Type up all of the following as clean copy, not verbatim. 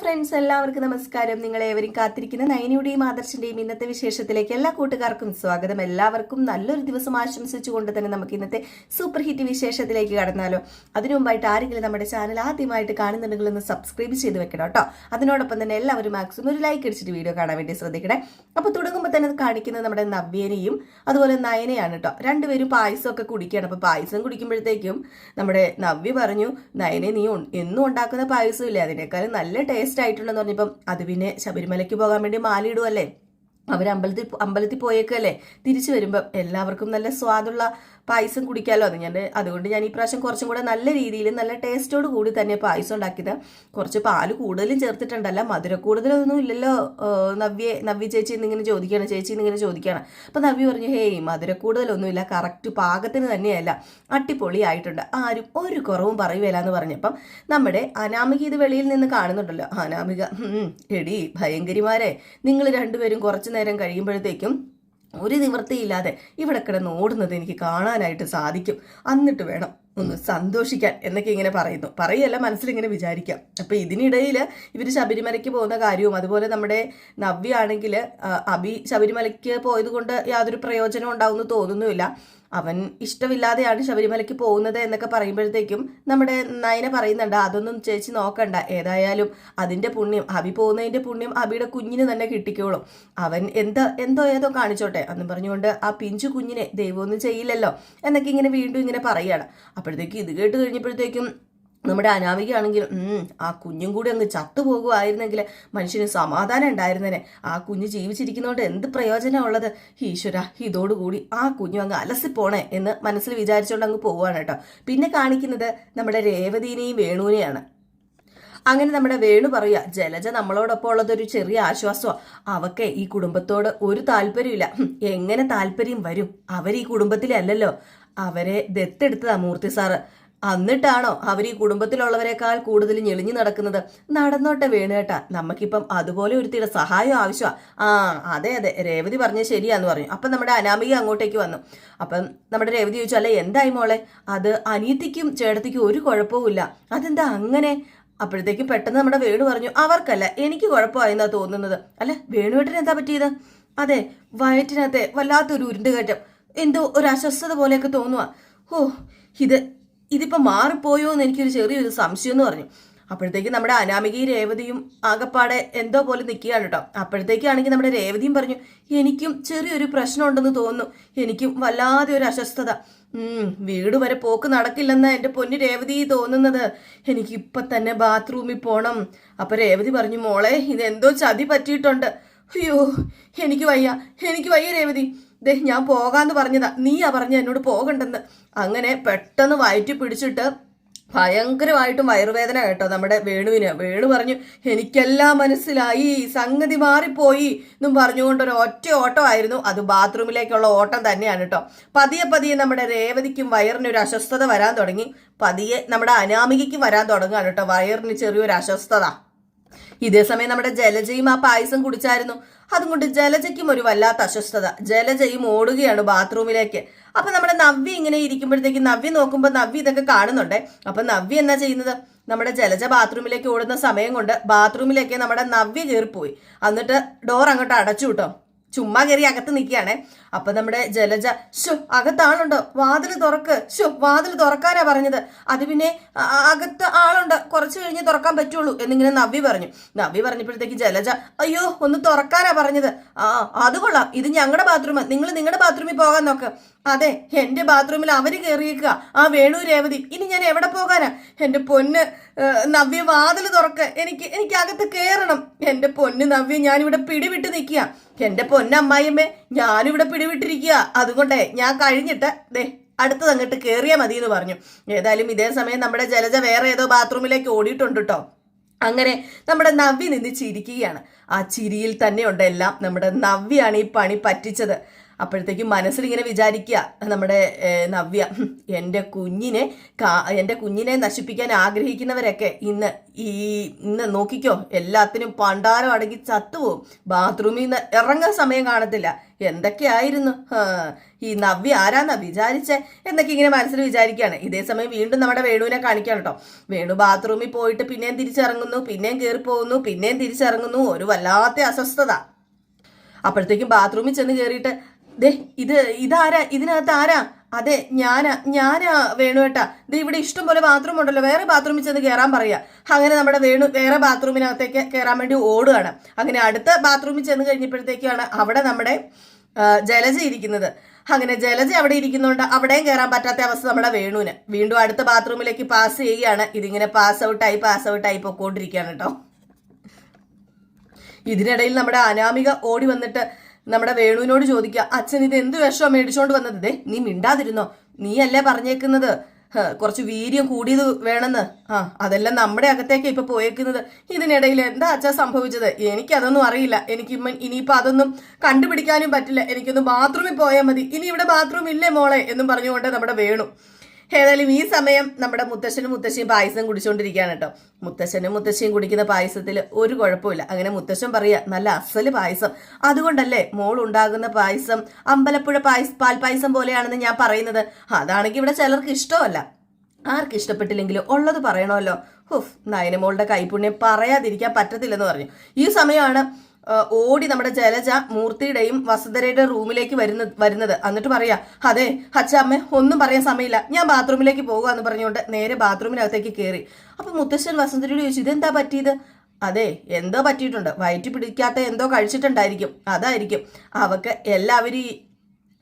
Friends, എല്ലാവർക്കും നമസ്കാരം. നിങ്ങളേവരും കാത്തിരിക്കുന്ന നയനിയുടെയും ആദർശിന്റെയും ഇന്നത്തെ വിശേഷത്തിലേക്ക് എല്ലാ കൂട്ടുകാർക്കും സ്വാഗതം. എല്ലാവർക്കും നല്ലൊരു ദിവസം ആശംസിച്ചുകൊണ്ട് തന്നെ നമുക്ക് ഇന്നത്തെ സൂപ്പർ ഹിറ്റ് വിശേഷത്തിലേക്ക് കടന്നാലോ. അതിനു മുമ്പായിട്ട് ആരെങ്കിലും നമ്മുടെ ചാനൽ ആദ്യമായിട്ട് കാണുന്നുണ്ടെങ്കിൽ ഒന്ന് സബ്സ്ക്രൈബ് ചെയ്ത് വെക്കണം കേട്ടോ. അതിനോടൊപ്പം തന്നെ എല്ലാവരും മാക്സിമം ഒരു ലൈക്ക് അടിച്ചിട്ട് വീഡിയോ കാണാൻ വേണ്ടി ശ്രദ്ധിക്കണേ. അപ്പോൾ തുടങ്ങുമ്പോൾ തന്നെ കാണിക്കുന്നത് നമ്മുടെ നവ്യേനെയും അതുപോലെ നയനയാണ് കേട്ടോ. രണ്ടുപേരും പായസമൊക്കെ കുടിക്കുകയാണ്. അപ്പോൾ പായസം കുടിക്കുമ്പോഴത്തേക്കും നമ്മുടെ നവ്യ പറഞ്ഞു, നയനെ നീ എന്നും ഉണ്ടാക്കുന്ന പായസം ഇല്ലേ, അതിനേക്കാളും നല്ല ടേസ്റ്റ് ആയിട്ടുണ്ടെന്ന് പറഞ്ഞപ്പം അത് പിന്നെ ശബരിമലയ്ക്ക് പോകാൻ വേണ്ടി മാലയിടുവല്ലേ, അവർ അമ്പലത്തിൽ പോയേക്കല്ലേ, തിരിച്ചു വരുമ്പം എല്ലാവർക്കും നല്ല സ്വാദുള്ള പായസം കുടിക്കാമല്ലോ. അതുകൊണ്ട് ഞാൻ ഈ പ്രാവശ്യം കുറച്ചും കൂടെ നല്ല രീതിയിൽ നല്ല ടേസ്റ്റോട് കൂടി തന്നെ പായസം ഉണ്ടാക്കിയത്. കുറച്ച് പാല് കൂടുതലും ചേർത്തിട്ടുണ്ടല്ല, മധുര കൂടുതലൊന്നും ഇല്ലല്ലോ. നവ്യ ചേച്ചി എന്നിങ്ങനെ ചോദിക്കുകയാണ്. അപ്പം നവ്യ പറഞ്ഞു, ഹേയ് മധുര കൂടുതലൊന്നുമില്ല, കറക്റ്റ് പാകത്തിന് തന്നെയല്ല, അടിപൊളിയായിട്ടുണ്ട്, ആരും ഒരു കുറവും പറയുകയില്ല എന്ന് പറഞ്ഞപ്പം നമ്മുടെ അനാമിക ഇത് വെളിയിൽ നിന്ന് കാണുന്നുണ്ടല്ലോ. അനാമിക, എടി ഭയങ്കരിമാരെ, നിങ്ങൾ രണ്ടുപേരും കുറച്ചു നേരം കഴിയുമ്പോഴത്തേക്കും ഒരു നിവൃത്തിയില്ലാതെ ഇവിടെ കിടന്ന് ഓടുന്നത് എനിക്ക് കാണാനായിട്ട് സാധിക്കും, എന്നിട്ട് വേണം ഒന്ന് സന്തോഷിക്കാൻ എന്നൊക്കെ ഇങ്ങനെ പറയല്ല, മനസ്സിലിങ്ങനെ വിചാരിക്കാം. അപ്പം ഇതിനിടയിൽ ഇവർ ശബരിമലയ്ക്ക് പോകുന്ന കാര്യവും അതുപോലെ നമ്മുടെ നവ്യ ആണെങ്കിൽ അഭി ശബരിമലയ്ക്ക് പോയത് കൊണ്ട് യാതൊരു പ്രയോജനം ഉണ്ടാവുമെന്ന് തോന്നുന്നുമില്ല, അവൻ ഇഷ്ടമില്ലാതെയാണ് ശബരിമലയ്ക്ക് പോകുന്നത് എന്നൊക്കെ പറയുമ്പോഴത്തേക്കും നമ്മുടെ നയന പറയുന്നുണ്ട്, അതൊന്നും ചേച്ചി നോക്കണ്ട, ഏതായാലും അതിൻ്റെ പുണ്യം, അഭി പോകുന്നതിൻ്റെ പുണ്യം അഭിയുടെ കുഞ്ഞിന് തന്നെ കിട്ടിക്കോളും, അവൻ ഏതോ കാണിച്ചോട്ടെ എന്നും പറഞ്ഞുകൊണ്ട് ആ പിഞ്ചു കുഞ്ഞിനെ ദൈവമൊന്നും ചെയ്യില്ലല്ലോ എന്നൊക്കെ ഇങ്ങനെ വീണ്ടും ഇങ്ങനെ പറയുകയാണ്. അപ്പോഴത്തേക്കും ഇത് കേട്ട് കഴിഞ്ഞപ്പോഴത്തേക്കും നമ്മുടെ അനാമികയാണെങ്കിൽ ആ കുഞ്ഞും കൂടി അങ്ങ് ചത്തുപോകുമായിരുന്നെങ്കിൽ മനുഷ്യന് സമാധാനം ഉണ്ടായിരുന്നേനെ, ആ കുഞ്ഞ് ജീവിച്ചിരിക്കുന്നതുകൊണ്ട് എന്ത് പ്രയോജനമുള്ളത്, ഈശ്വര ഇതോടുകൂടി ആ കുഞ്ഞു അങ്ങ് അലസിപ്പോണേ എന്ന് മനസ്സിൽ വിചാരിച്ചുകൊണ്ട് അങ്ങ് പോവുകയാണ് കേട്ടോ. പിന്നെ കാണിക്കുന്നത് നമ്മുടെ രേവതിനെയും വേണുവിനെയാണ്. അങ്ങനെ നമ്മുടെ വേണു പറയുക, ജലജ നമ്മളോടൊപ്പം ഉള്ളതൊരു ചെറിയ ആശ്വാസമാണ്, അവക്കെ ഈ കുടുംബത്തോട് ഒരു താല്പര്യമില്ല. എങ്ങനെ താല്പര്യം വരും, അവർ ഈ കുടുംബത്തിലെ അല്ലല്ലോ, അവരെ ദത്തെടുത്തതാ മൂർത്തി സാറ്, എന്നിട്ടാണോ അവർ ഈ കുടുംബത്തിലുള്ളവരെക്കാൾ കൂടുതൽ ഞെളിഞ്ഞു നടക്കുന്നത്. നടന്നോട്ടെ വേണുകേട്ടാ, നമുക്കിപ്പം അതുപോലെ ഒരുത്തിയുടെ സഹായം ആവശ്യമാണ്. അതെ രേവതി പറഞ്ഞത് ശരിയാന്ന് പറഞ്ഞു. അപ്പം നമ്മുടെ അനാമിക അങ്ങോട്ടേക്ക് വന്നു. അപ്പം നമ്മുടെ രേവതി ചോദിച്ചു, അല്ലെ എന്തായി മോളെ, അത് അനിയത്തിക്കും ചേട്ടത്തിക്കും ഒരു കുഴപ്പവുമില്ല, അതെന്താ അങ്ങനെ? അപ്പോഴത്തേക്കും പെട്ടെന്ന് നമ്മുടെ വേണു പറഞ്ഞു, അവർക്കല്ല എനിക്ക് കുഴപ്പമായെന്നാ തോന്നുന്നത്. അല്ല വേണുവേട്ടന് എന്താ പറ്റിയത്? അതെ, വയറ്റിനകത്തെ വല്ലാത്തൊരു ഉരുണ്ടുകയറ്റം, എന്തോ ഒരു അസ്വസ്ഥത പോലെയൊക്കെ തോന്നുക. ഇതിപ്പോൾ മാറിപ്പോയോ എന്ന് എനിക്കൊരു ചെറിയൊരു സംശയം എന്ന് പറഞ്ഞു. അപ്പോഴത്തേക്കും നമ്മുടെ അനാമികയും രേവതിയും ആകപ്പാടെ എന്തോ പോലെ നിൽക്കുകയാണ് കേട്ടോ. അപ്പോഴത്തേക്കാണെങ്കിൽ നമ്മുടെ രേവതിയും പറഞ്ഞു, എനിക്കും ചെറിയൊരു പ്രശ്നം ഉണ്ടെന്ന് തോന്നുന്നു, എനിക്കും വല്ലാതെ ഒരു അസ്വസ്ഥത, വീട് വരെ പോക്ക് നടക്കില്ലെന്നാ എൻ്റെ പൊന്നു രേവതി തോന്നുന്നത്, എനിക്കിപ്പം തന്നെ ബാത്റൂമിൽ പോകണം. അപ്പം രേവതി പറഞ്ഞു, മോളെ ഇതെന്തോ ചതി പറ്റിയിട്ടുണ്ട്, അയ്യോ എനിക്ക് വയ്യ രേവതി, ഞാൻ പോകാന്ന് പറഞ്ഞതാ, നീയാ പറഞ്ഞ എന്നോട് പോകണ്ടെന്ന്. അങ്ങനെ പെട്ടെന്ന് വയറ്റി പിടിച്ചിട്ട് ഭയങ്കരമായിട്ടും വയറുവേദന കേട്ടോ നമ്മുടെ വേണുവിന്. വേണു പറഞ്ഞു, എനിക്കെല്ലാം മനസ്സിലായി, സംഗതി മാറിപ്പോയി എന്നും പറഞ്ഞുകൊണ്ടൊരു ഒറ്റ ഓട്ടമായിരുന്നു. അത് ബാത്റൂമിലേക്കുള്ള ഓട്ടം തന്നെയാണ് കേട്ടോ. പതിയെ നമ്മുടെ രേവതിക്കും വയറിനൊരു അസ്വസ്ഥത വരാൻ തുടങ്ങി, പതിയെ നമ്മുടെ അനാമികയ്ക്കും വരാൻ തുടങ്ങുകയാണ് കേട്ടോ വയറിന് ചെറിയൊരു അസ്വസ്ഥത. ഇതേ സമയം നമ്മുടെ ജലജയും ആ പായസം കുടിച്ചായിരുന്നു, അതുകൊണ്ട് ജലജയ്ക്കും ഒരു വല്ലാത്ത അസ്വസ്ഥത. ജലജയും ഓടുകയാണ് ബാത്റൂമിലേക്ക്. അപ്പൊ നമ്മുടെ നവ്യ ഇങ്ങനെ ഇരിക്കുമ്പോഴത്തേക്ക് നവ്യ നോക്കുമ്പോൾ നവ്യ ഇതൊക്കെ കാണുന്നുണ്ട്. അപ്പൊ നവ്യ എന്നാ ചെയ്യുന്നത്, നമ്മുടെ ജലജ ബാത്റൂമിലേക്ക് ഓടുന്ന സമയം കൊണ്ട് ബാത്റൂമിലേക്ക് നമ്മുടെ നവ്യ കയറിപ്പോയി, എന്നിട്ട് ഡോർ അങ്ങോട്ട് അടച്ചു കേട്ടോ. ചുമ്മാ കയറി അകത്ത് നിൽക്കുകയാണേ. അപ്പൊ നമ്മുടെ ജലജ, അകത്താളുണ്ടോ, വാതിൽ തുറക്ക്, വാതിൽ തുറക്കാനാ പറഞ്ഞത്, അത് പിന്നെ അകത്ത് ആളുണ്ട്, കുറച്ച് കഴിഞ്ഞ് തുറക്കാൻ പറ്റുള്ളൂ എന്നിങ്ങനെ നവ്യ പറഞ്ഞപ്പോഴത്തേക്ക് ജലജ, അയ്യോ ഒന്ന് തുറക്കാനാ പറഞ്ഞത്, അത് കൊള്ളാം, ഇത് ഞങ്ങളുടെ ബാത്റൂം, നിങ്ങൾ നിങ്ങളുടെ ബാത്റൂമിൽ പോകാൻ നോക്ക്. അതെ, എന്റെ ബാത്റൂമിൽ അവര് കയറിയേക്കുക, ആ വേണു രേവതി, ഇനി ഞാൻ എവിടെ പോകാനാ? എന്റെ പൊന്ന് നവ്യ വാതിൽ തുറക്ക്, എനിക്ക് അകത്ത് കയറണം. എന്റെ പൊന്ന് നവ്യ, ഞാനിവിടെ പിടിവിട്ട് നിൽക്കുക, എന്റെ പൊന്നമ്മായിയമ്മേ ഞാനിവിടെ പിടിവിട്ടിരിക്കുക, അതുകൊണ്ടേ ഞാൻ കഴിഞ്ഞിട്ട് അടുത്തത് അങ്ങോട്ട് കയറിയാൽ മതി എന്ന് പറഞ്ഞു. ഏതായാലും ഇതേ സമയം നമ്മുടെ ജലജ വേറെ ഏതോ ബാത്റൂമിലേക്ക് ഓടിയിട്ടുണ്ട് കേട്ടോ. അങ്ങനെ നമ്മുടെ നവ്യ നിന്ന് ചിരിക്കുകയാണ്. ആ ചിരിയിൽ തന്നെയുണ്ട് എല്ലാം. നമ്മുടെ നവ്യാണ് ഈ പണി പറ്റിച്ചത്. അപ്പോഴത്തേക്കും മനസ്സിലിങ്ങനെ വിചാരിക്കുക നമ്മുടെ നവ്യ, എൻ്റെ കുഞ്ഞിനെ നശിപ്പിക്കാൻ ആഗ്രഹിക്കുന്നവരൊക്കെ ഇന്ന് നോക്കിക്കോ, എല്ലാത്തിനും പണ്ടാരം അടങ്ങി ചത്തുപോകും, ബാത്റൂമിൽ നിന്ന് ഇറങ്ങാൻ സമയം കാണത്തില്ല, എന്തൊക്കെയായിരുന്നു ഈ നവ്യ ആരാന്നാ വിചാരിച്ചേ എന്നൊക്കെ ഇങ്ങനെ മനസ്സിൽ വിചാരിക്കുകയാണ്. ഇതേ സമയം വീണ്ടും നമ്മുടെ വേണുവിനെ കാണിക്കാൻ കേട്ടോ. വേണു ബാത്റൂമിൽ പോയിട്ട് പിന്നെയും തിരിച്ചിറങ്ങുന്നു, പിന്നെയും കയറി പോകുന്നു, പിന്നെയും തിരിച്ചിറങ്ങുന്നു, ഒരു വല്ലാത്ത അസ്വസ്ഥത. അപ്പോഴത്തേക്കും ബാത്റൂമിൽ ചെന്ന് കയറിയിട്ട്, ദേ ഇതാരാ, ഇതിനകത്ത് ആരാ? അതെ ഞാനാ വേണുവേട്ടാ, ഇത് ഇവിടെ ഇഷ്ടം പോലെ ബാത്റൂം ഉണ്ടല്ലോ, വേറെ ബാത്റൂമിൽ ചെന്ന് കയറാൻ പറയാ. അങ്ങനെ നമ്മുടെ വേണു വേറെ ബാത്റൂമിനകത്തേക്ക് കയറാൻ വേണ്ടി ഓടുകയാണ്. അങ്ങനെ അടുത്ത ബാത്റൂമിൽ ചെന്ന് കഴിഞ്ഞപ്പോഴത്തേക്കാണ് അവിടെ നമ്മുടെ ജലജ ഇരിക്കുന്നത്. അങ്ങനെ ജലജ അവിടെ ഇരിക്കുന്നതുകൊണ്ട് അവിടെയും കയറാൻ പറ്റാത്ത അവസ്ഥ നമ്മുടെ വേണുവിന്. വീണ്ടും അടുത്ത ബാത്റൂമിലേക്ക് പാസ് ചെയ്യുകയാണ്. ഇതിങ്ങനെ പാസ് ഔട്ടായി പൊക്കോണ്ടിരിക്കുകയാണ് കേട്ടോ. ഇതിനിടയിൽ നമ്മുടെ അനാമിക ഓടി വന്നിട്ട് നമ്മുടെ വേണുവിനോട് ചോദിക്കുക, അച്ഛൻ ഇത് എന്ത് വിഷമോ മേടിച്ചോണ്ട് വന്നത്? ദേ നീ മിണ്ടാതിരുന്നോ, നീയല്ലേ പറഞ്ഞേക്കുന്നത് കുറച്ച് വീര്യം കൂടിയത് വേണമെന്ന്. അതെല്ലാം നമ്മുടെ അകത്തേക്ക് ഇപ്പൊ പോയേക്കുന്നത്. ഇതിനിടയിൽ എന്താ അച്ഛാ സംഭവിച്ചത്? എനിക്കതൊന്നും അറിയില്ല. ഇനിയിപ്പോ അതൊന്നും കണ്ടുപിടിക്കാനും പറ്റില്ല. എനിക്കൊന്ന് ബാത്റൂമിൽ പോയാൽ മതി. ഇനി ഇവിടെ ബാത്റൂം ഇല്ലേ മോളെ എന്നും പറഞ്ഞുകൊണ്ട് നമ്മുടെ വേണു. ഏതായാലും ഈ സമയം നമ്മുടെ മുത്തശ്ശനും മുത്തശ്ശിയും പായസം കുടിച്ചുകൊണ്ടിരിക്കുകയാണ് കേട്ടോ. മുത്തശ്ശിയും കുടിക്കുന്ന പായസത്തിൽ ഒരു കുഴപ്പമില്ല. അങ്ങനെ മുത്തശ്ശൻ പറയുക, നല്ല അസല് പായസം, അതുകൊണ്ടല്ലേ മോൾ ഉണ്ടാകുന്ന പായസം അമ്പലപ്പുഴ പാൽപ്പായസം പോലെയാണെന്ന് ഞാൻ പറയുന്നത്. അതാണെങ്കിൽ ഇവിടെ ചിലർക്ക് ഇഷ്ടമല്ല. ആർക്ക് ഇഷ്ടപ്പെട്ടില്ലെങ്കിലും ഉള്ളത് പറയണമല്ലോ. നയനമോളുടെ കൈപുണ്യം പറയാതിരിക്കാൻ പറ്റത്തില്ലെന്ന് പറഞ്ഞു. ഈ സമയമാണ് ഓടി നമ്മുടെ ജലജ മൂർത്തിയുടെയും വസുന്ധരയുടെ റൂമിലേക്ക് വരുന്നത്. എന്നിട്ട് പറയാ, അതെ അച്ഛാമ്മ ഒന്നും പറയാൻ സമയമില്ല, ഞാൻ ബാത്റൂമിലേക്ക് പോകുക എന്ന് പറഞ്ഞുകൊണ്ട് നേരെ ബാത്റൂമിനകത്തേക്ക് കയറി. അപ്പൊ മുത്തശ്ശൻ വസുന്ധരയോട് ചോദിച്ചു, ഇതെന്താ പറ്റിയത്? അതെ എന്തോ പറ്റിയിട്ടുണ്ട്, വയറ്റി പിടിക്കാത്ത എന്തോ കഴിച്ചിട്ടുണ്ടായിരിക്കും, അതായിരിക്കും. അവക്ക്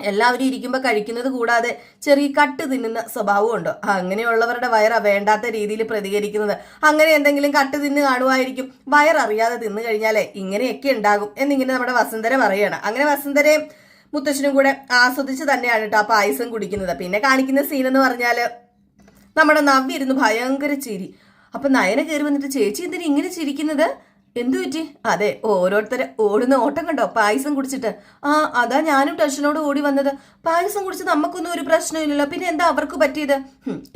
എല്ലാവരും ഇരിക്കുമ്പോൾ കഴിക്കുന്നത് കൂടാതെ ചെറിയ കട്ട് തിന്നുന്ന സ്വഭാവമുണ്ടോ? അങ്ങനെയുള്ളവരുടെ വയറാ വേണ്ടാത്ത രീതിയിൽ പ്രതികരിക്കുന്നത്. അങ്ങനെ എന്തെങ്കിലും കട്ട് തിന്ന് കാണുമായിരിക്കും. വയററിയാതെ തിന്നു കഴിഞ്ഞാലേ ഇങ്ങനെയൊക്കെ ഉണ്ടാകും എന്നിങ്ങനെ നമ്മുടെ വസുന്ധര പറയണം. അങ്ങനെ വസുന്ധരയും മുത്തശ്ശനും കൂടെ ആസ്വദിച്ച് തന്നെയാണ് കേട്ടോ ആ പായസം കുടിക്കുന്നത്. പിന്നെ കാണിക്കുന്ന സീൻ എന്ന് പറഞ്ഞാല് നമ്മുടെ നവ്യ ഇരുന്ന് ഭയങ്കര ചിരി. അപ്പൊ നയന കയറി വന്നിട്ട്, ചേച്ചി എന്തിനാ ഇങ്ങനെ ചിരിക്കുന്നത്? എന്തു പറ്റി? അതെ ഓരോരുത്തരെ ഓടുന്ന ഓട്ടം കണ്ടോ പായസം കുടിച്ചിട്ട്. അതാ ഞാനും ടെൻഷനോട് ഓടി വന്നത്. പായസം കുടിച്ച് നമുക്കൊന്നും ഒരു പ്രശ്നമില്ലല്ലോ, പിന്നെ എന്താ അവർക്ക് പറ്റിയത്?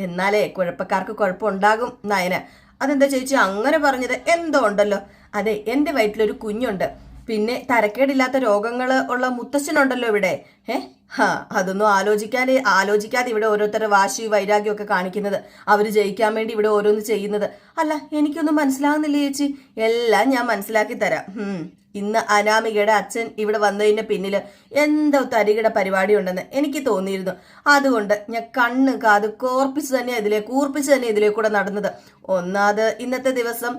എന്നാലേ കുഴപ്പക്കാർക്ക് കുഴപ്പമുണ്ടാകും നയന. അതെന്താ ചേച്ചി അങ്ങനെ പറഞ്ഞത്? എന്തോ ഉണ്ടല്ലോ. അതെ എന്റെ വയറ്റിലൊരു കുഞ്ഞുണ്ട്, പിന്നെ തരക്കേടില്ലാത്ത രോഗങ്ങൾ ഉള്ള മുത്തശ്ശനുണ്ടല്ലോ ഇവിടെ. അതൊന്നും ആലോചിക്കാതെ ഇവിടെ ഓരോരുത്തരുടെ വാശി വൈരാഗ്യം ഒക്കെ കാണിക്കുന്നത്, അവര് ജയിക്കാൻ വേണ്ടി ഇവിടെ ഓരോന്ന് ചെയ്യുന്നത്. അല്ല എനിക്കൊന്നും മനസ്സിലാകുന്നില്ല ചേച്ചി. എല്ലാം ഞാൻ മനസ്സിലാക്കി തരാം. ഇന്ന് അനാമികയുടെ അച്ഛൻ ഇവിടെ വന്നതിന്റെ പിന്നില് എന്തോ തരികിട പരിപാടി ഉണ്ടെന്ന് എനിക്ക് തോന്നിയിരുന്നു. അതുകൊണ്ട് ഞാൻ കണ്ണ് കാത് കൂർപ്പിച്ച് തന്നെ ഇതിലേക്കൂടെ നടന്നത്. ഒന്നാത് ഇന്നത്തെ ദിവസം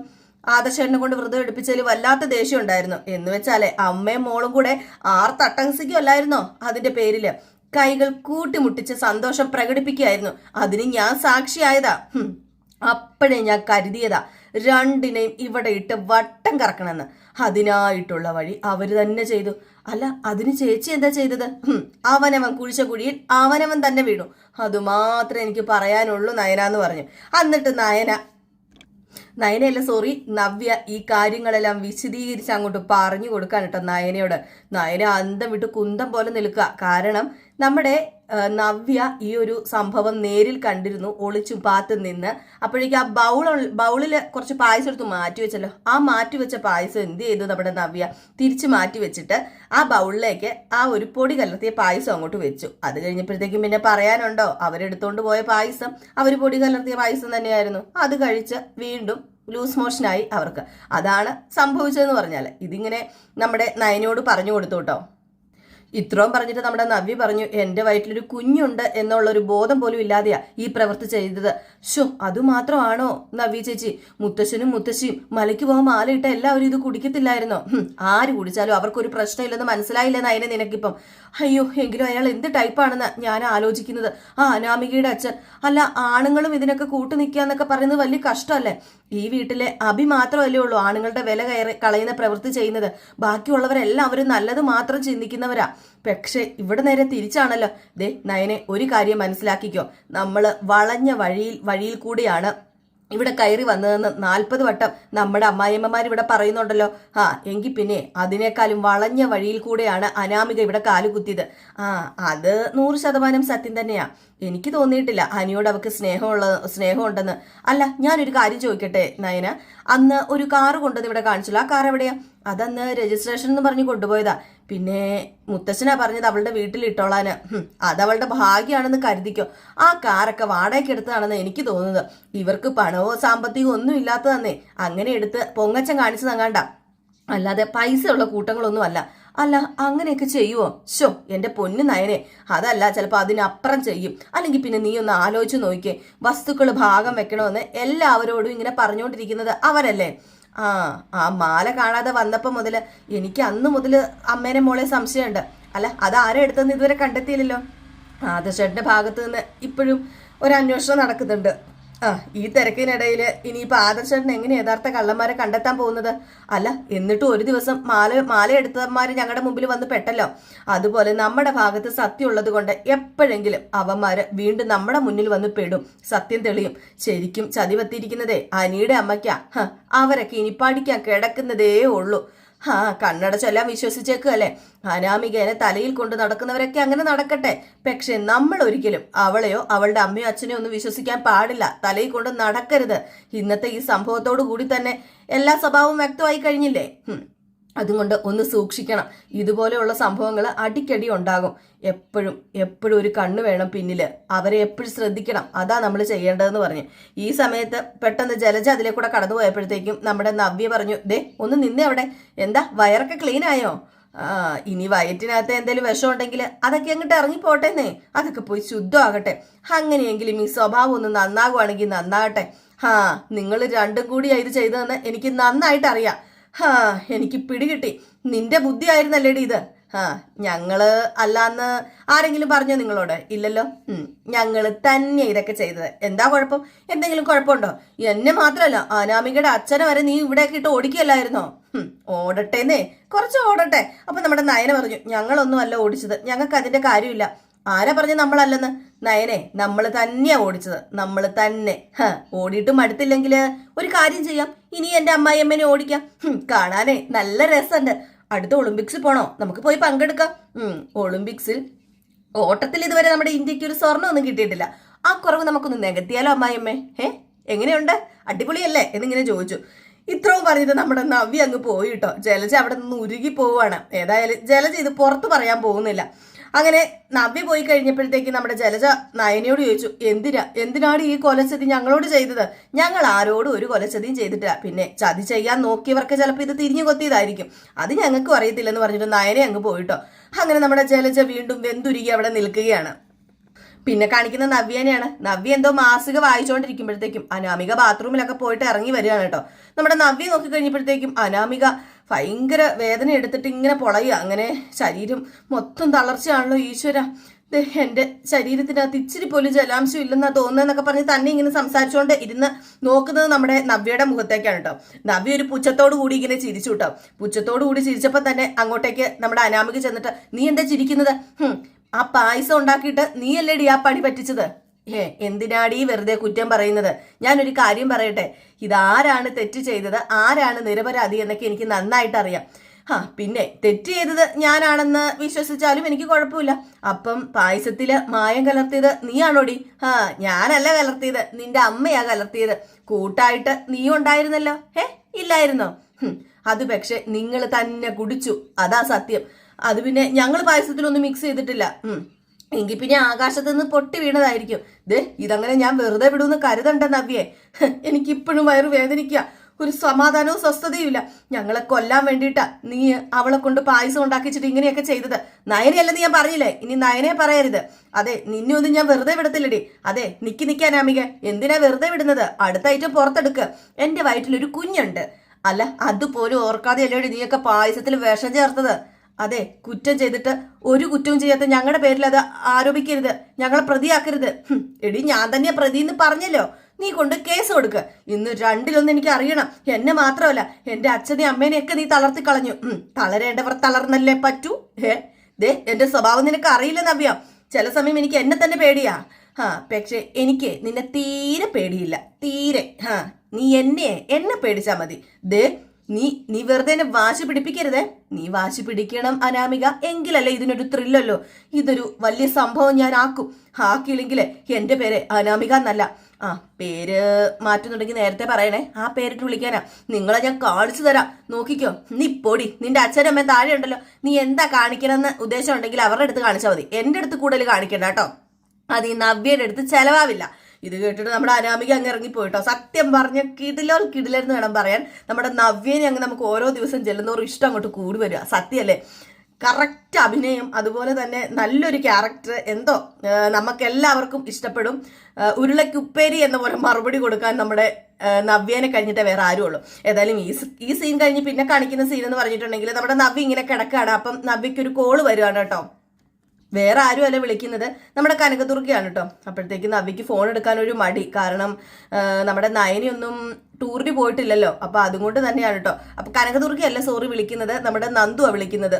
ആദർശേട്ടനെ കൊണ്ട് വ്രതം എടുപ്പിച്ചതിൽ വല്ലാത്ത ദേഷ്യം ഉണ്ടായിരുന്നു. എന്ന് വെച്ചാലേ അമ്മയും മോളും കൂടെ തട്ടഹസിക്കുമല്ലായിരുന്നോ അതിന്റെ പേരില് കൈകൾ കൂട്ടിമുട്ടിച്ച് സന്തോഷം പ്രകടിപ്പിക്കുകയായിരുന്നു. അതിന് ഞാൻ സാക്ഷിയായതാ. അപ്പോഴേ ഞാൻ കരുതിയതാ രണ്ടിനെയും ഇവിടെ ഇട്ട് വട്ടം കറക്കണമെന്ന്. അതിനായിട്ടുള്ള വഴി അവര് തന്നെ ചെയ്തു. അല്ല അതിന് ചേച്ചി എന്താ ചെയ്തത്? അവനവൻ കുഴിച്ച കുഴിയിൽ അവനവൻ തന്നെ വീണു. അതുമാത്രമേ എനിക്ക് പറയാനുള്ളൂ നയന എന്ന് പറഞ്ഞു. എന്നിട്ട് നവ്യ ഈ കാര്യങ്ങളെല്ലാം വിശദീകരിച്ച് അങ്ങോട്ട് പറഞ്ഞു കൊടുക്കാൻ കേട്ടോ നയനയോട്. നയന അന്തം വിട്ട് കുന്തം പോലെ നിൽക്കുക. കാരണം നമ്മുടെ നവ്യ ഈ ഒരു സംഭവം നേരിൽ കണ്ടിരുന്നു, ഒളിച്ചു പാത്ത് നിന്ന്. അപ്പോഴേക്കും ആ ബൗളിൽ കുറച്ച് പായസം എടുത്ത് മാറ്റി വെച്ചല്ലോ. ആ മാറ്റിവെച്ച പായസം എന്ത് ചെയ്തു നമ്മുടെ നവ്യ? തിരിച്ച് മാറ്റി വെച്ചിട്ട് ആ ബൗളിലേക്ക് ആ ഒരു പൊടി കലർത്തിയ പായസം അങ്ങോട്ട് വെച്ചു. അത് കഴിഞ്ഞപ്പോഴത്തേക്കും പിന്നെ പറയാനുണ്ടോ, അവരെടുത്തോണ്ട് പോയ പായസം അവർ പൊടി കലർത്തിയ പായസം തന്നെയായിരുന്നു. അത് കഴിച്ച് വീണ്ടും ലൂസ് മോഷനായി അവർക്ക്. അതാണ് സംഭവിച്ചതെന്ന് പറഞ്ഞാൽ ഇതിങ്ങനെ നമ്മുടെ നയനയോട് പറഞ്ഞു കൊടുത്തു കേട്ടോ. ഇത്രയും പറഞ്ഞിട്ട് നമ്മുടെ നവ്യ പറഞ്ഞു, എന്റെ വയറ്റിലൊരു കുഞ്ഞുണ്ട് എന്നുള്ളൊരു ബോധം പോലും ഇല്ലാതെയാ ഈ പ്രവൃത്തി ചെയ്തത്. അതുമാത്രമാണോ നവ്യ ചേച്ചി? മുത്തശ്ശനും മുത്തശ്ശിയും മലയ്ക്ക് പോകാൻ മാലയിട്ട എല്ലാവരും ഇത് കുടിക്കത്തില്ലായിരുന്നോ? ആര് കുടിച്ചാലും അവർക്കൊരു പ്രശ്നമില്ലെന്ന് മനസ്സിലായില്ല നയനെ നിനക്കിപ്പം? അയ്യോ എങ്കിലും അയാൾ എന്ത് ടൈപ്പാണെന്ന് ഞാൻ ആലോചിക്കുന്നത്. അനാമികയുടെ അച്ഛൻ. അല്ല ആണുങ്ങളും ഇതിനൊക്കെ കൂട്ടു നിൽക്കാന്നൊക്കെ പറയുന്നത് വലിയ കഷ്ടമല്ലേ? ഈ വീട്ടിലെ അഭി മാത്രമല്ലേ ഉള്ളൂ ആണുങ്ങളുടെ വില കളയുന്ന പ്രവൃത്തി ചെയ്യുന്നത്. ബാക്കിയുള്ളവരെല്ലാവരും നല്ലത് മാത്രം ചിന്തിക്കുന്നവരാ. പക്ഷെ ഇവിടെ നേരെ തിരിച്ചാണല്ലോ. നയനെ ഒരു കാര്യം മനസ്സിലാക്കിക്കോ, നമ്മള് വളഞ്ഞ വഴിയിൽ കൂടിയാണ് ഇവിടെ കയറി വന്നതെന്ന് 40 വട്ടം നമ്മുടെ അമ്മായിയമ്മമാർ ഇവിടെ പറയുന്നുണ്ടല്ലോ. എങ്കിൽ പിന്നെ അതിനേക്കാളും വളഞ്ഞ വഴിയിൽ കൂടെയാണ് അനാമിക ഇവിടെ കാലുകുത്തിയത്. അത് 100% സത്യം തന്നെയാ. എനിക്ക് തോന്നിയിട്ടില്ല അനിയോട് അവൾക്ക് സ്നേഹമുണ്ടെന്ന്. അല്ല, ഞാനൊരു കാര്യം ചോദിക്കട്ടെ നയന, അന്ന് ഒരു കാറ് കൊണ്ടുവന്ന് ഇവിടെ കാണിച്ചല്ലോ, ആ കാർ എവിടെയാ? അതന്ന് രജിസ്ട്രേഷൻ എന്ന് പറഞ്ഞ് കൊണ്ടുപോയതാ. പിന്നെ മുത്തശ്ശനാ പറഞ്ഞത് അവളുടെ വീട്ടിൽ ഇട്ടോളാന്. അതവളുടെ ഭാഗ്യമാണെന്ന് കരുതിക്കോ. ആ കാറൊക്കെ വാടകയ്ക്ക് എടുത്തതാണെന്ന് എനിക്ക് തോന്നുന്നത്. ഇവർക്ക് പണമോ സാമ്പത്തികമോ ഒന്നും ഇല്ലാത്തതന്നേ അങ്ങനെ എടുത്ത് പൊങ്ങച്ചം കാണിച്ചു തങ്ങാണ്ട, അല്ലാതെ പൈസ ഉള്ള കൂട്ടങ്ങളൊന്നും അല്ല. അല്ല, അങ്ങനെയൊക്കെ ചെയ്യുവോ? എന്റെ പൊന്നു നയനെ, അതല്ല, ചിലപ്പോൾ അതിനപ്പുറം ചെയ്യും. അല്ലെങ്കിൽ പിന്നെ നീ ഒന്ന് ആലോചിച്ച് നോക്കിയേ, വസ്തുക്കൾ ഭാഗം വെക്കണമെന്ന് എല്ലാവരോടും ഇങ്ങനെ പറഞ്ഞുകൊണ്ടിരിക്കുന്നത് അവരല്ലേ? ആ മാല കാണാതെ വന്നപ്പോ മുതല് എനിക്ക് അന്ന് മുതല് അമ്മേനെ മോളെ സംശയമുണ്ട്. അല്ല, അത് ആരെ എടുത്തെന്ന് ഇതുവരെ കണ്ടെത്തിയില്ലല്ലോ. ആദർശേട്ടന്റെ ഭാഗത്ത് നിന്ന് ഇപ്പോഴും ഒരു അന്വേഷണം നടക്കുന്നുണ്ട്. ഈ തിരക്കിനിടയിൽ ഇനിയിപ്പോൾ ആദർശേട്ടൻ എങ്ങനെ യഥാർത്ഥ കള്ളന്മാരെ കണ്ടെത്താൻ പോകുന്നത്? അല്ല, എന്നിട്ടും ഒരു ദിവസം മാല എടുത്തവന്മാർ ഞങ്ങളുടെ മുമ്പിൽ വന്ന് പെട്ടല്ലോ. അതുപോലെ നമ്മുടെ ഭാഗത്ത് സത്യം ഉള്ളത് കൊണ്ട് എപ്പോഴെങ്കിലും അവന്മാര് വീണ്ടും നമ്മുടെ മുന്നിൽ വന്ന് പെടും, സത്യം തെളിയും. ശരിക്കും ചതിവത്തിയിരിക്കുന്നതേ അനിയുടെ അമ്മയ്ക്കാ. അവരൊക്കെ ഇനി പഠിക്കാൻ കിടക്കുന്നതേ ഉള്ളൂ. കണ്ണടച്ചെല്ലാം വിശ്വസിച്ചേക്കല്ലേ. അനാമികേനെ തലയിൽ കൊണ്ട് നടക്കുന്നവരൊക്കെ അങ്ങനെ നടക്കട്ടെ. പക്ഷെ നമ്മൾ ഒരിക്കലും അവളെയോ അവളുടെ അമ്മയോ അച്ഛനെയോ ഒന്നും വിശ്വസിക്കാൻ പാടില്ല. തലയിൽ കൊണ്ട് നടക്കരുത്. ഇന്നത്തെ ഈ സംഭവത്തോടു കൂടി തന്നെ എല്ലാ സ്വഭാവവും വ്യക്തമായി കഴിഞ്ഞില്ലേ? അതുകൊണ്ട് ഒന്ന് സൂക്ഷിക്കണം. ഇതുപോലെയുള്ള സംഭവങ്ങൾ അടിക്കടി ഉണ്ടാകും. എപ്പോഴും ഒരു കണ്ണ് വേണം പിന്നില്. അവരെ എപ്പോഴും ശ്രദ്ധിക്കണം. അതാ നമ്മൾ ചെയ്യേണ്ടതെന്ന് പറഞ്ഞു. ഈ സമയത്ത് പെട്ടെന്ന് ജലജ അതിലെ കൂടെ കടന്നു പോയപ്പോഴത്തേക്കും നമ്മുടെ നവ്യ പറഞ്ഞു, ദേ ഒന്ന് നിന്നേ അവിടെ. എന്താ, വയറൊക്കെ ക്ലീൻ ആയോ? ഇനി വയറ്റിനകത്ത് എന്തെങ്കിലും വിഷം ഉണ്ടെങ്കിൽ അതൊക്കെ അങ്ങോട്ട് ഇറങ്ങിപ്പോട്ടെന്നേ. അതൊക്കെ പോയി ശുദ്ധമാകട്ടെ. അങ്ങനെയെങ്കിലും ഈ സ്വഭാവം ഒന്ന് നന്നാകുവാണെങ്കിൽ നന്നാകട്ടെ. നിങ്ങൾ രണ്ടും കൂടിയാ ഇത് ചെയ്തതെന്ന് എനിക്ക് നന്നായിട്ട് അറിയാം. എനിക്ക് പിടികിട്ടി. നിന്റെ ബുദ്ധി ആയിരുന്നല്ലേടി ഇത്. ഞങ്ങള് അല്ലാന്ന് ആരെങ്കിലും പറഞ്ഞോ നിങ്ങളോട്? ഇല്ലല്ലോ. ഞങ്ങള് തന്നെ ഇതൊക്കെ ചെയ്തത്. എന്താ കുഴപ്പം? എന്തെങ്കിലും കുഴപ്പമുണ്ടോ? എന്നെ മാത്രമല്ല, അനാമികയുടെ അച്ഛനെ വരെ നീ ഇവിടേക്ക് ഇട്ട് ഓടിക്കല്ലായിരുന്നോ? ഓടട്ടേന്നേ, കുറച്ച് ഓടട്ടെ. അപ്പൊ നമ്മുടെ നയന പറഞ്ഞു, ഞങ്ങളൊന്നും അല്ല ഓടിച്ചത്, ഞങ്ങൾക്ക് അതിന്റെ കാര്യമില്ല. ആരാ പറഞ്ഞു നമ്മളല്ലെന്ന്? നയനെ, നമ്മൾ തന്നെയാ ഓടിച്ചത്, നമ്മൾ തന്നെ. ഓടിയിട്ട് മടുത്തില്ലെങ്കിൽ ഒരു കാര്യം ചെയ്യാം, ഇനി എന്റെ അമ്മായിയമ്മേനെ ഓടിക്കാം. കാണാനേ നല്ല രസമുണ്ട്. അടുത്ത ഒളിമ്പിക്സിൽ പോണോ? നമുക്ക് പോയി പങ്കെടുക്കാം. ഒളിമ്പിക്സിൽ ഓട്ടത്തിൽ ഇതുവരെ നമ്മുടെ ഇന്ത്യക്ക് ഒരു സ്വർണ്ണം ഒന്നും കിട്ടിയിട്ടില്ല. ആ കുറവ് നമുക്കൊന്ന് നികത്തിയാലോ അമ്മായിയമ്മേ? എങ്ങനെയുണ്ട്? അടിപൊളിയല്ലേ എന്നിങ്ങനെ ചോദിച്ചു. ഇത്രയും പറഞ്ഞിട്ട് നമ്മുടെ നവ്യ അങ്ങ് പോയിട്ടോ. ജലജ അവിടെ നിന്ന് ഉരുകി പോവുകയാണ്. ഏതായാലും ജലജ ഇത് പുറത്ത് പറയാൻ പോകുന്നില്ല. അങ്ങനെ നവ്യ പോയി കഴിഞ്ഞപ്പോഴത്തേക്ക് നമ്മുടെ ജലജ നയനയോട് ചോദിച്ചു, എന്തിനാണ് ഈ കൊലച്ചതി ഞങ്ങളോട് ചെയ്തത്? ഞങ്ങൾ ആരോടും ഒരു കൊലച്ചതിയും ചെയ്തിട്ടില്ല. പിന്നെ ചതി ചെയ്യാൻ നോക്കിയവർക്ക് ചിലപ്പോൾ ഇത് തിരിഞ്ഞു കൊത്തിയതായിരിക്കും, അത് ഞങ്ങൾക്കും അറിയത്തില്ലെന്ന് പറഞ്ഞിട്ട് നയനെ അങ്ങ് പോയിട്ടോ. അങ്ങനെ നമ്മുടെ ജലജ വീണ്ടും വെന്തുരുകി അവിടെ നിൽക്കുകയാണ്. പിന്നെ കാണിക്കുന്ന നവ്യനെയാണ്. നവ്യ എന്തോ മാസിക വായിച്ചുകൊണ്ടിരിക്കുമ്പോഴത്തേക്കും അനാമിക ബാത്റൂമിലൊക്കെ പോയിട്ട് ഇറങ്ങി വരികയാണ് കേട്ടോ. നമ്മുടെ നവ്യ നോക്കി കഴിഞ്ഞപ്പോഴത്തേക്കും അനാമിക ഭയങ്കര വേദന എടുത്തിട്ട് ഇങ്ങനെ പൊളയുക. അങ്ങനെ ശരീരം മൊത്തം തളർച്ചയാണല്ലോ. ഈശ്വര, എന്റെ ശരീരത്തിനകത്ത് ഇച്ചിരി പോലും ജലാംശം ഇല്ലെന്നാ തോന്നുന്നതെന്നൊക്കെ പറഞ്ഞ് തന്നെ ഇങ്ങനെ സംസാരിച്ചുകൊണ്ട് ഇരുന്ന് നോക്കുന്നത് നമ്മുടെ നവ്യയുടെ മുഖത്തേക്കാണ് കേട്ടോ. നവ്യ ഒരു പുച്ഛത്തോടു കൂടി ഇങ്ങനെ ചിരിച്ചു കേട്ടോ. പുച്ഛത്തോടു കൂടി ചിരിച്ചപ്പോൾ തന്നെ അങ്ങോട്ടേക്ക് നമ്മുടെ അനാമിക ചെന്നിട്ട്, നീ എന്താ ചിരിക്കുന്നത്? ആ പായസം ഉണ്ടാക്കിയിട്ട് നീയല്ലേടി ആ പണി പറ്റിച്ചത്? എന്തിനാടി വെറുതെ കുറ്റം പറയുന്നത്? ഞാനൊരു കാര്യം പറയട്ടെ, ഇതാരാണ് തെറ്റ് ചെയ്തത്, ആരാണ് നിരപരാധി എന്നൊക്കെ എനിക്ക് നന്നായിട്ട് അറിയാം. പിന്നെ തെറ്റ് ചെയ്തത് ഞാനാണെന്ന് വിശ്വസിച്ചാലും എനിക്ക് കുഴപ്പമില്ല. അപ്പം പായസത്തില് മായം കലർത്തിയത് നീയാണോടി? ഞാനല്ല കലർത്തിയത്, നിന്റെ അമ്മയാ കലർത്തിയത്. കൂട്ടായിട്ട് നീ ഉണ്ടായിരുന്നല്ലോ. ഇല്ലായിരുന്നോ? അത് പക്ഷെ നിങ്ങൾ തന്നെ കുടിച്ചു, അതാ സത്യം. അത് പിന്നെ ഞങ്ങൾ പായസത്തിലൊന്നും മിക്സ് ചെയ്തിട്ടില്ല. എങ്കിൽ പിന്നെ ആകാശത്ത് നിന്ന് പൊട്ടി വീണതായിരിക്കും. ഇതങ്ങനെ ഞാൻ വെറുതെ വിടുമെന്ന് കരുതണ്ട നവ്യേ. എനിക്കിപ്പോഴും വയറ് വേദനിക്കുക. ഒരു സമാധാനവും സ്വസ്ഥതയും ഇല്ല. ഞങ്ങളെ കൊല്ലാൻ വേണ്ടിയിട്ടാ നീ അവളെ കൊണ്ട് പായസം ഉണ്ടാക്കിച്ചിട്ട് ഇങ്ങനെയൊക്കെ ചെയ്തത്. നയനയല്ലെന്ന് ഞാൻ പറഞ്ഞില്ലേ, ഇനി നയനെ പറയരുത്. അതെ, നിന്നെ ഒന്നും ഞാൻ വെറുതെ വിടത്തില്ലടി. അതെ, നിൽക്കാനാമിക, എന്തിനാ വെറുതെ വിടുന്നത്? അടുത്ത ഐറ്റം പുറത്തെടുക്ക്. എന്റെ വയറ്റിലൊരു കുഞ്ഞുണ്ട്. അല്ല, അതുപോലും ഓർക്കാതെ അല്ലേടി നീയൊക്കെ പായസത്തിൽ വിഷം ചേർത്തത്. അതെ, കുറ്റം ചെയ്തിട്ട് ഒരു കുറ്റവും ചെയ്യാത്ത ഞങ്ങളുടെ പേരിൽ അത് ആരോപിക്കരുത്, ഞങ്ങളെ പ്രതിയാക്കരുത്. എടി, ഞാൻ തന്നെ പ്രതി എന്ന് പറഞ്ഞല്ലോ. നീ കൊണ്ട് കേസ് കൊടുക്ക്. ഇന്ന് രണ്ടിലൊന്നും എനിക്ക് അറിയണം. എന്നെ മാത്രമല്ല, എന്റെ അച്ഛനെയും അമ്മേനെയൊക്കെ നീ തളർത്തി കളഞ്ഞു. തളരേണ്ടവർ തളർന്നല്ലേ പറ്റൂ. എന്റെ സ്വഭാവം നിനക്ക് അറിയില്ല നവ്യ. ചില സമയം എനിക്ക് എന്നെ തന്നെ പേടിയാ. പക്ഷെ എനിക്ക് നിന്നെ തീരെ പേടിയില്ല, തീരെ. നീ എന്നെ പേടിച്ചാ മതി. ദേ നീ വെറുതെ എന്നെ വാശി പിടിപ്പിക്കരുതേ. നീ വാശി പിടിക്കണം അനാമിക, എങ്കിലല്ലേ ഇതിനൊരു ത്രില്ലല്ലോ. ഇതൊരു വലിയ സംഭവം ഞാൻ ആക്കിയില്ലെങ്കിൽ എന്റെ പേര് അനാമിക എന്നല്ല. പേര് മാറ്റുന്നുണ്ടെങ്കിൽ നേരത്തെ പറയണേ, ആ പേരിട്ട് വിളിക്കാനാ. നിങ്ങളെ ഞാൻ കാണിച്ചു തരാം, നോക്കിക്കോ. നീ പൊടി, നിന്റെ അച്ഛനമ്മ താഴെ ഉണ്ടല്ലോ. നീ എന്താ കാണിക്കണമെന്ന് ഉദ്ദേശം ഉണ്ടെങ്കിൽ അവരുടെ അടുത്ത് കാണിച്ചാൽ മതി, എന്റെ അടുത്ത് കൂടുതൽ കാണിക്കണ്ട കേട്ടോ. അത് ഈ നവ്യയുടെ അടുത്ത് ചെലവാവില്ല. ഇത് കേട്ടിട്ട് നമ്മുടെ അനാമിക അങ്ങ് ഇറങ്ങിപ്പോയിട്ടോ. സത്യം പറഞ്ഞ കിടിലെന്ന് വേണം പറയാൻ. നമ്മുടെ നവ്യനെ അങ്ങ് നമുക്ക് ഓരോ ദിവസം ചെല്ലുന്നവരും ഇഷ്ടം അങ്ങോട്ട് കൂടി വരിക. സത്യമല്ലേ? കറക്റ്റ് അഭിനയം, അതുപോലെ തന്നെ നല്ലൊരു ക്യാരക്ടർ, എന്തോ നമുക്കെല്ലാവർക്കും ഇഷ്ടപ്പെടും. ഉരുളക്കുപ്പേരി എന്ന പോലെ മറുപടി കൊടുക്കാൻ നമ്മുടെ നവ്യനെ കഴിഞ്ഞിട്ടേ വേറെ ആരും ഉള്ളൂ. ഏതായാലും ഈ സീൻ കഴിഞ്ഞ് പിന്നെ കാണിക്കുന്ന സീൻ എന്ന് പറഞ്ഞിട്ടുണ്ടെങ്കിൽ നമ്മുടെ നവ്യ ഇങ്ങനെ കിടക്കുകയാണ്. അപ്പം നവ്യക്കൊരു കോള് വരുവാണ് കേട്ടോ. വേറെ ആരും അല്ല വിളിക്കുന്നത്, നമ്മുടെ കനകദുർഗയാണ് കേട്ടോ. അപ്പോഴത്തേക്ക് നവ്യക്ക് ഫോൺ എടുക്കാനൊരു മടി, കാരണം നമ്മുടെ നയനിയൊന്നും ടൂറിന് പോയിട്ടില്ലല്ലോ. അപ്പൊ അതുകൊണ്ട് തന്നെയാണ് കേട്ടോ. അപ്പൊ കനകദുർഗയല്ല സോറി വിളിക്കുന്നത്, നമ്മുടെ നന്ദുവാ വിളിക്കുന്നത്.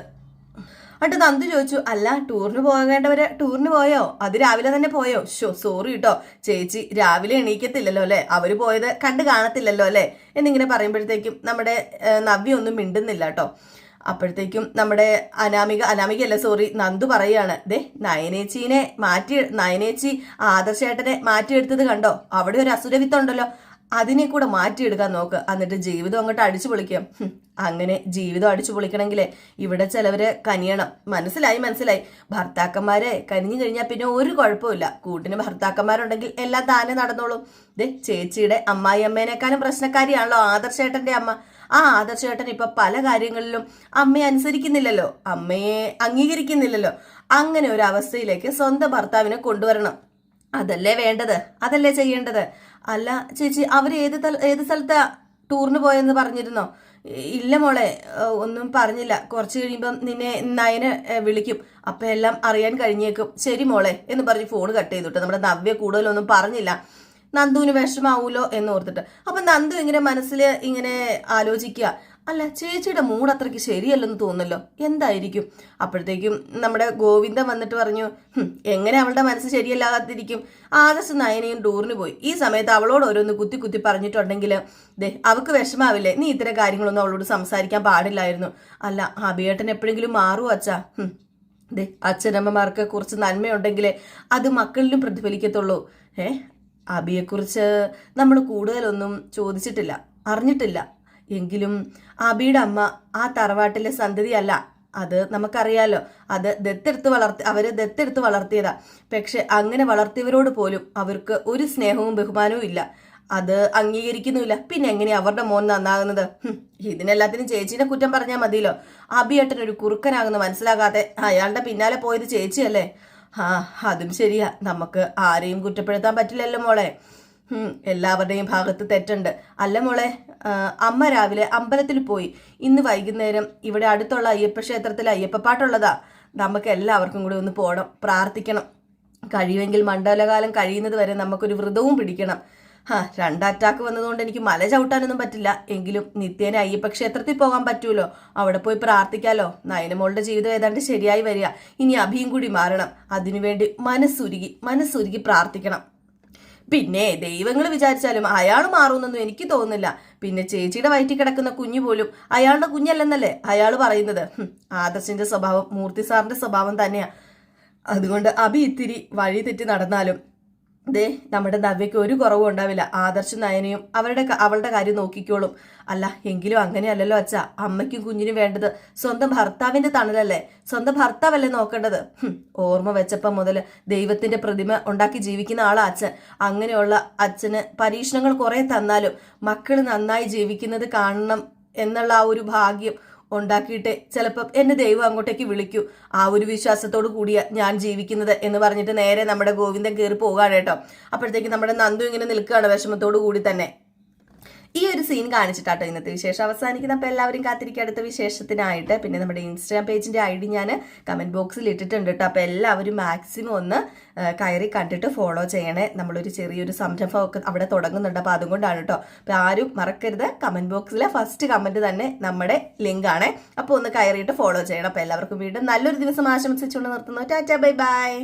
എന്നിട്ട് നന്ദു ചോദിച്ചു, അല്ല ടൂറിന് പോകേണ്ടവര് ടൂറിന് പോയോ? അത് രാവിലെ തന്നെ പോയോ? സോറി കേട്ടോ ചേച്ചി, രാവിലെ എണീക്കത്തില്ലല്ലോ അല്ലെ, അവര് പോയത് കണ്ടു കാണത്തില്ലല്ലോ അല്ലെ എന്നിങ്ങനെ പറയുമ്പോഴത്തേക്കും നമ്മുടെ നവ്യ ഒന്നും മിണ്ടുന്നില്ല കേട്ടോ. അപ്പോഴത്തേക്കും നമ്മുടെ അനാമികയല്ല സോറി നന്ദു പറയാണ്, നയനേച്ചി ആദർശേട്ടനെ മാറ്റിയെടുത്തത് കണ്ടോ? അവിടെ ഒരു അസുരവിത്തുണ്ടല്ലോ, അതിനെ കൂടെ മാറ്റിയെടുക്കാൻ നോക്ക്, എന്നിട്ട് ജീവിതം അങ്ങോട്ട് അടിച്ചു പൊളിക്കാം. അങ്ങനെ ജീവിതം അടിച്ചു പൊളിക്കണമെങ്കിലേ ഇവിടെ ചിലവര് കനിയണം. മനസ്സിലായി. ഭർത്താക്കന്മാരെ കനിഞ്ഞു കഴിഞ്ഞാൽ പിന്നെ ഒരു കുഴപ്പമില്ല. കൂട്ടിന് ഭർത്താക്കന്മാരുണ്ടെങ്കിൽ എല്ലാം താനെ നടന്നോളും. ചേച്ചിയുടെ അമ്മായിയമ്മേനേക്കാളും പ്രശ്നക്കാരിയാണല്ലോ ആദർശേട്ടന്റെ അമ്മ. ആ ആദർശേട്ടൻ ഇപ്പൊ പല കാര്യങ്ങളിലും അമ്മയെ അനുസരിക്കുന്നില്ലല്ലോ, അമ്മയെ അംഗീകരിക്കുന്നില്ലല്ലോ. അങ്ങനെ ഒരു അവസ്ഥയിലേക്ക് സ്വന്തം ഭർത്താവിനെ കൊണ്ടുവരണം. അതല്ലേ വേണ്ടത്, അതല്ലേ ചെയ്യേണ്ടത്. അല്ല ചേച്ചി, അവര് ഏത് സ്ഥലത്താ ടൂറിന് പോയെന്ന് പറഞ്ഞിരുന്നോ? ഇല്ല മോളെ, ഒന്നും പറഞ്ഞില്ല. കുറച്ച് കഴിയുമ്പം നിന്നെ നയനെ വിളിക്കും, അപ്പൊ എല്ലാം അറിയാൻ കഴിഞ്ഞേക്കും. ശരി മോളെ എന്ന് പറഞ്ഞ് ഫോൺ കട്ട് ചെയ്തിട്ട് നമ്മുടെ നവ്യ കൂടുതലൊന്നും പറഞ്ഞില്ല. നന്ദുവിന് വിഷമാവൂലോ എന്ന് ഓർത്തിട്ട്. അപ്പൊ നന്ദു ഇങ്ങനെ മനസ്സിൽ ഇങ്ങനെ ആലോചിക്കുക, അല്ല ചേച്ചിയുടെ മൂഡ് അത്രയ്ക്ക് ശരിയല്ലെന്ന് തോന്നുന്നല്ലോ, എന്തായിരിക്കും? അപ്പോഴത്തേക്കും നമ്മുടെ ഗോവിന്ദൻ വന്നിട്ട് പറഞ്ഞു, എങ്ങനെ അവളുടെ മനസ്സ് ശരിയല്ലാതിരിക്കും? ആദർശ് നയനയും ടൂറിന് പോയി. ഈ സമയത്ത് അവളോട് ഓരോന്ന് കുത്തി പറഞ്ഞിട്ടുണ്ടെങ്കിൽ അവൾക്ക് വിഷമാവില്ലേ? നീ ഇത്തരം കാര്യങ്ങളൊന്നും അവളോട് സംസാരിക്കാൻ പാടില്ലായിരുന്നു. അല്ല അഭിയേട്ടൻ എപ്പോഴെങ്കിലും മാറുമോ അച്ഛാ? അച്ഛനമ്മമാർക്ക് കുറച്ച് നന്മയുണ്ടെങ്കിലേ അത് മക്കളിലും പ്രതിഫലിക്കത്തുള്ളൂ. അബിയെക്കുറിച്ച് നമ്മൾ കൂടുതലൊന്നും ചോദിച്ചിട്ടില്ല, അറിഞ്ഞിട്ടില്ല. എങ്കിലും അബിയുടെ അമ്മ ആ തറവാട്ടിലെ സന്തതിയല്ല, അത് നമുക്കറിയാലോ. അത് അവര് ദത്തെടുത്ത് വളർത്തിയതാ. പക്ഷെ അങ്ങനെ വളർത്തിയവരോട് പോലും അവർക്ക് ഒരു സ്നേഹവും ബഹുമാനവും ഇല്ല, അത് അംഗീകരിക്കുന്നുമില്ല. പിന്നെ എങ്ങനെയാ അവരുടെ മോൻ നന്നാകുന്നത്? ഇതിനെല്ലാത്തിനും ചേച്ചീനെ കുറ്റം പറഞ്ഞാൽ മതിയല്ലോ. അബിയേട്ടനൊരു കുറുക്കനാകുന്ന മനസ്സിലാകാതെ അയാളുടെ പിന്നാലെ പോയത് ചേച്ചിയല്ലേ? അതും ശരിയാ, നമുക്ക് ആരെയും കുറ്റപ്പെടുത്താൻ പറ്റില്ലല്ലോ മോളെ. എല്ലാവരുടെയും ഭാഗത്ത് തെറ്റുണ്ട്. അല്ല മോളെ, അമ്മ രാവിലെ അമ്പലത്തിൽ പോയി. ഇന്ന് വൈകുന്നേരം ഇവിടെ അടുത്തുള്ള അയ്യപ്പ ക്ഷേത്രത്തിൽ അയ്യപ്പപ്പാട്ടുള്ളതാ. നമുക്ക് എല്ലാവർക്കും കൂടി ഒന്ന് പോകണം, പ്രാർത്ഥിക്കണം. കഴിയുമെങ്കിൽ മണ്ഡലകാലം കഴിയുന്നത് വരെ നമുക്കൊരു വ്രതവും പിടിക്കണം. 2 അറ്റാക്ക് വന്നതുകൊണ്ട് എനിക്ക് മല ചവിട്ടാനൊന്നും പറ്റില്ല, എങ്കിലും നിത്യേന അയ്യപ്പ ക്ഷേത്രത്തിൽ പോകാൻ പറ്റൂലോ, അവിടെ പോയി പ്രാർത്ഥിക്കാലോ. നയനമോളുടെ ജീവിതം ഏതാണ്ട് ശരിയായി വരിക. ഇനി അഭിയും കൂടി മാറണം. അതിനുവേണ്ടി മനസ്സുരുകി പ്രാർത്ഥിക്കണം. പിന്നെ ദൈവങ്ങൾ വിചാരിച്ചാലും അയാൾ മാറുമെന്നൊന്നും എനിക്ക് തോന്നുന്നില്ല. പിന്നെ ചേച്ചിയുടെ വയറ്റിൽ കിടക്കുന്ന കുഞ്ഞു പോലും അയാളുടെ കുഞ്ഞല്ലെന്നല്ലേ അയാൾ പറയുന്നത്. ആദർശിന്റെ സ്വഭാവം മൂർത്തി സാറിന്റെ സ്വഭാവം തന്നെയാ. അതുകൊണ്ട് അഭി ഇത്തിരി വഴി തെറ്റി നടന്നാലും നമ്മുടെ നവ്യയ്ക്ക് ഒരു കുറവും ഉണ്ടാവില്ല. ആദർശ നയനയും അവളുടെ കാര്യം നോക്കിക്കോളും. അല്ല എങ്കിലും അങ്ങനെയല്ലല്ലോ അച്ഛ, അമ്മയ്ക്കും കുഞ്ഞിനും വേണ്ടത് സ്വന്തം ഭർത്താവിന്റെ തണലല്ലേ, സ്വന്തം ഭർത്താവല്ലേ നോക്കേണ്ടത്. ഓർമ്മ വെച്ചപ്പം മുതൽ ദൈവത്തിന്റെ പ്രതിമ ഉണ്ടാക്കി ജീവിക്കുന്ന ആളാ അച്ഛൻ. അങ്ങനെയുള്ള അച്ഛന് പരീക്ഷണങ്ങൾ കുറെ തന്നാലും മക്കള് നന്നായി ജീവിക്കുന്നത് കാണണം എന്നുള്ള ആ ഒരു ഭാഗ്യം ഉണ്ടാക്കിയിട്ട് ചിലപ്പം എന്നെ ദൈവം അങ്ങോട്ടേക്ക് വിളിക്കൂ. ആ ഒരു വിശ്വാസത്തോട് കൂടിയ ഞാൻ ജീവിക്കുന്നത് എന്ന് പറഞ്ഞിട്ട് നേരെ നമ്മുടെ ഗോവിന്ദൻ കയറി പോകാണ് കേട്ടോ. അപ്പോഴത്തേക്ക് നമ്മുടെ നന്ദു ഇങ്ങനെ നിൽക്കുകയാണ് വിഷമത്തോടു കൂടി തന്നെ. ഈ ഒരു സീൻ കാണിച്ചിട്ടാട്ടോ ഇന്നത്തെ വിശേഷം അവസാനിക്കുന്നത്. അപ്പോൾ എല്ലാവരും കാത്തിരിക്കുക അടുത്ത വിശേഷത്തിനായിട്ട്. പിന്നെ നമ്മുടെ ഇൻസ്റ്റാഗ്രാം പേജിന്റെ ID ഞാൻ കമന്റ് ബോക്സിൽ ഇട്ടിട്ടുണ്ട് കേട്ടോ. അപ്പോൾ എല്ലാവരും മാക്സിമം ഒന്ന് കയറി കണ്ടിട്ട് ഫോളോ ചെയ്യണേ. നമ്മളൊരു ചെറിയൊരു സംരംഭം ഒക്കെ അവിടെ തുടങ്ങുന്നുണ്ട്, അപ്പോൾ അതുകൊണ്ടാണ് കേട്ടോ. അപ്പോൾ ആരും മറക്കരുത്, കമന്റ് ബോക്സിലെ ഫസ്റ്റ് കമന്റ് തന്നെ നമ്മുടെ ലിങ്ക് ആണ്. അപ്പോൾ ഒന്ന് കയറിയിട്ട് ഫോളോ ചെയ്യണം. അപ്പോൾ എല്ലാവർക്കും വീണ്ടും നല്ലൊരു ദിവസം ആശംസിച്ചുകൊണ്ട് നിർത്തുന്നു. Tata bye bye.